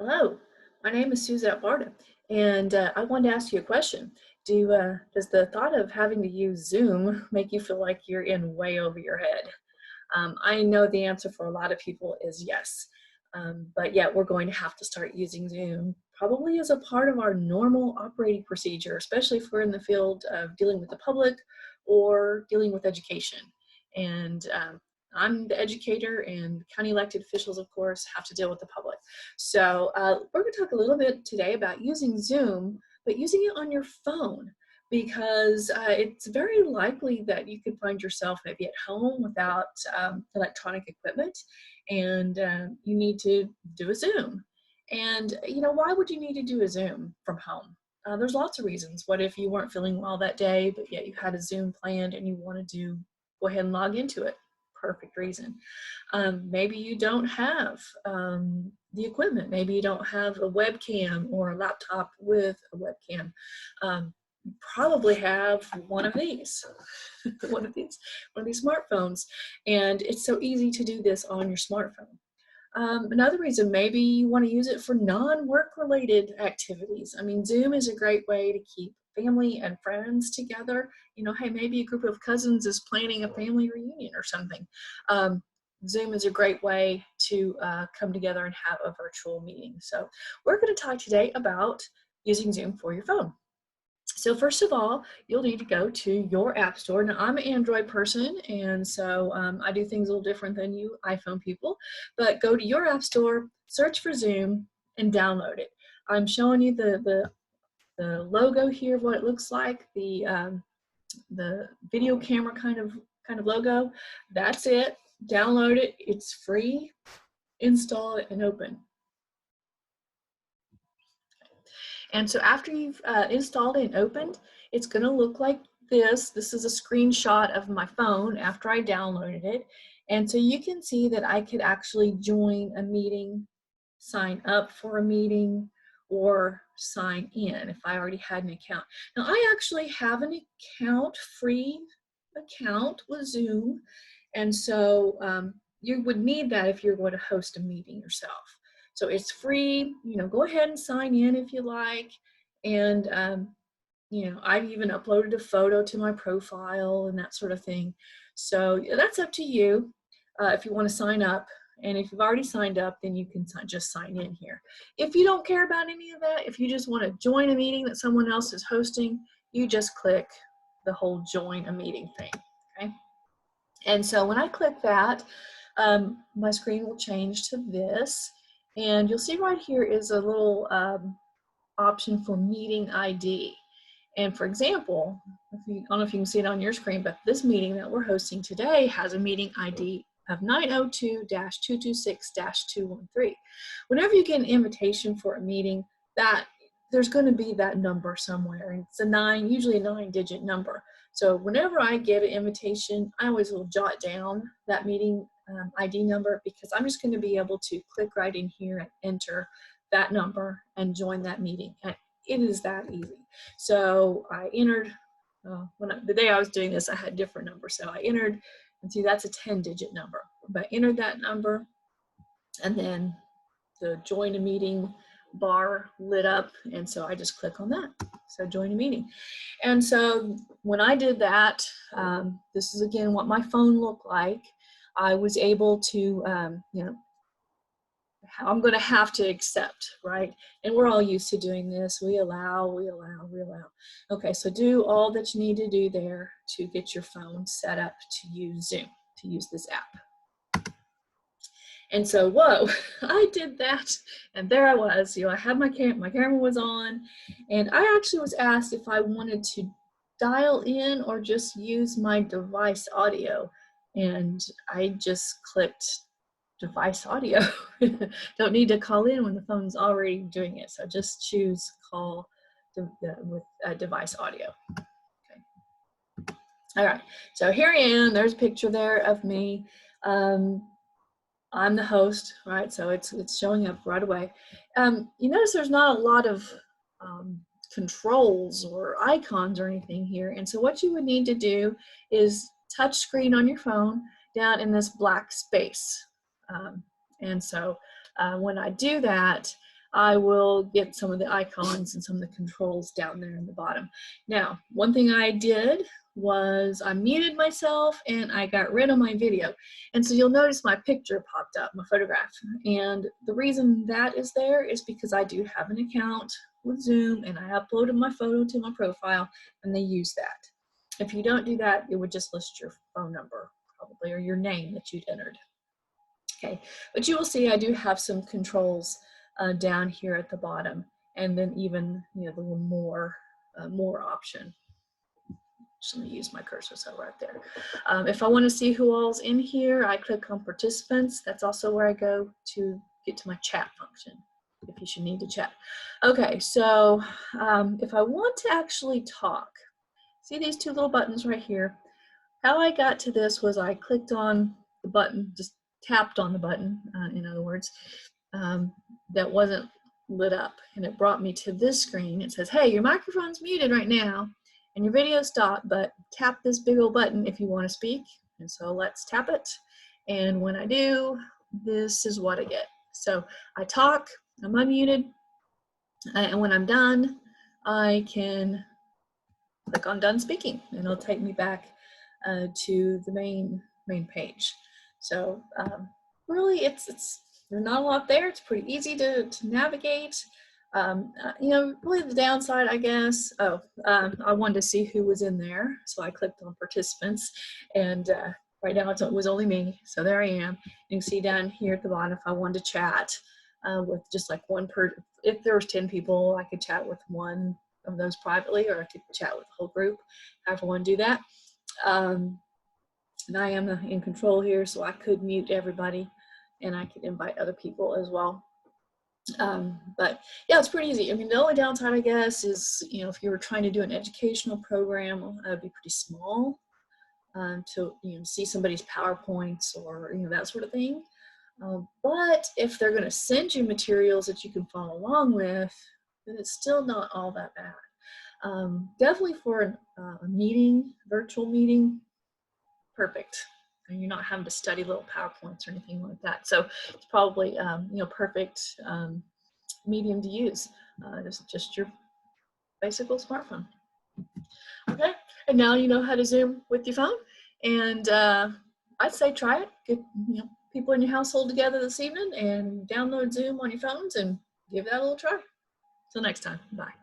Hello, my name is Suzette Barta, and I wanted to ask you a question. Does the thought of having to use Zoom make you feel like you're in way over your head? I know the answer for a lot of people is yes, but yet we're going to have to start using Zoom probably as a part of our normal operating procedure, especially if we're in the field of dealing with the public or dealing with education. And I'm the educator, and county elected officials, of course, have to deal with the public. So we're going to talk a little bit today about using Zoom, but using it on your phone, because it's very likely that you could find yourself maybe at home without electronic equipment, and you need to do a Zoom. And why would you need to do a Zoom from home? There's lots of reasons. What if you weren't feeling well that day, but yet you had a Zoom planned and you wanted to go ahead and log into it? Perfect reason. Maybe you don't have the equipment. Maybe you don't have a webcam or a laptop with a webcam. You probably have one of these, one of these smartphones, and it's so easy to do this on your smartphone. Another reason, maybe you want to use it for non-work related activities. I mean, Zoom is a great way to keep family and friends together. Hey, maybe a group of cousins is planning a family reunion or something. Zoom is a great way to come together and have a virtual meeting. So we're going to talk today about using Zoom for your phone. So first of all, you'll need to go to your app store. Now, I'm an Android person, and so I do things a little different than you iPhone people, but go to your app store, search for Zoom, and download it. I'm showing you the logo here of what it looks like, the video camera kind of logo. That's it. Download it. It's free. Install it and open. And so after you've installed and opened, it's going to look like this. This is a screenshot of my phone after I downloaded it. And so you can see that I could actually join a meeting, sign up for a meeting, or sign in if I already had an account. Now, I actually have an account, free account with Zoom. And so you would need that if you're going to host a meeting yourself. So it's free, go ahead and sign in if you like. And, I've even uploaded a photo to my profile and that sort of thing. So that's up to you if you want to sign up. And if you've already signed up, then you can just sign in here. If you don't care about any of that, if you just want to join a meeting that someone else is hosting, you just click the whole join a meeting thing, okay? And so when I click that, my screen will change to this. And you'll see right here is a little option for meeting ID. And for example, I don't know if you can see it on your screen, but this meeting that we're hosting today has a meeting ID of 902-226-213. Whenever you get an invitation for a meeting, there's going to be that number somewhere. And it's usually a 9-digit number. So whenever I get an invitation, I always will jot down that meeting ID number, because I'm just going to be able to click right in here and enter that number and join that meeting. And it is that easy. So I entered, the day I was doing this, I had different numbers. So I entered, and see, that's a 10-digit number. But I entered that number, and then the join a meeting bar lit up, and so I just click on that. So join a meeting. And so when I did that, this is again what my phone looked like. I was able to, I'm going to have to accept, right? And we're all used to doing this. We allow. Okay, so do all that you need to do there to get your phone set up to use Zoom, to use this app. And so, whoa, I did that, and there I was. I had my camera was on, and I actually was asked if I wanted to dial in or just use my device audio, and I just clicked device audio. Don't need to call in when the phone's already doing it. So just choose call with device audio. Okay. All right. So here I am. There's a picture there of me. I'm the host, right? So it's showing up right away. You notice there's not a lot of controls or icons or anything here. And so what you would need to do is touch screen on your phone down in this black space. And so when I do that, I will get some of the icons and some of the controls down there in the bottom. Now, one thing I did was I muted myself and I got rid of my video. And so you'll notice my picture popped up, my photograph. And the reason that is there is because I do have an account with Zoom and I uploaded my photo to my profile and they use that. If you don't do that, it would just list your phone number probably or your name that you'd entered. Okay, but you will see I do have some controls down here at the bottom, and then even the little more option. Just let me use my cursor so right there. If I want to see who all's in here, I click on participants. That's also where I go to get to my chat function if you should need to chat. Okay, so if I want to actually talk, see these two little buttons right here. How I got to this was I clicked on the button, just tapped on the button, in other words, that wasn't lit up, and it brought me to this screen. It says, hey, your microphone's muted right now and your video stopped, but tap this big old button if you want to speak. And so let's tap it, and when I do, this is what I get. So I talk, I'm unmuted, and when I'm done, I can click on done speaking and it'll take me back to the main page. So really there's not a lot there. It's pretty easy to navigate. Really the downside, I guess, I wanted to see who was in there. So I clicked on participants, and right now it was only me. So there I am. You can see down here at the bottom, if I wanted to chat with just like if there was 10 people, I could chat with one of those privately, or I could chat with the whole group, however I want to do that. And I am in control here, so I could mute everybody and I could invite other people as well. But yeah, it's pretty easy. I mean, the only downside, I guess, is, if you were trying to do an educational program, it would be pretty small to, see somebody's PowerPoints or, that sort of thing. But if they're going to send you materials that you can follow along with, then it's still not all that bad. Definitely for a meeting, virtual meeting, perfect. And you're not having to study little PowerPoints or anything like that. So it's probably, perfect medium to use. Just your basic little smartphone. Okay, and now you know how to Zoom with your phone. And I'd say try it. Get people in your household together this evening and download Zoom on your phones and give that a little try. Till next time, bye.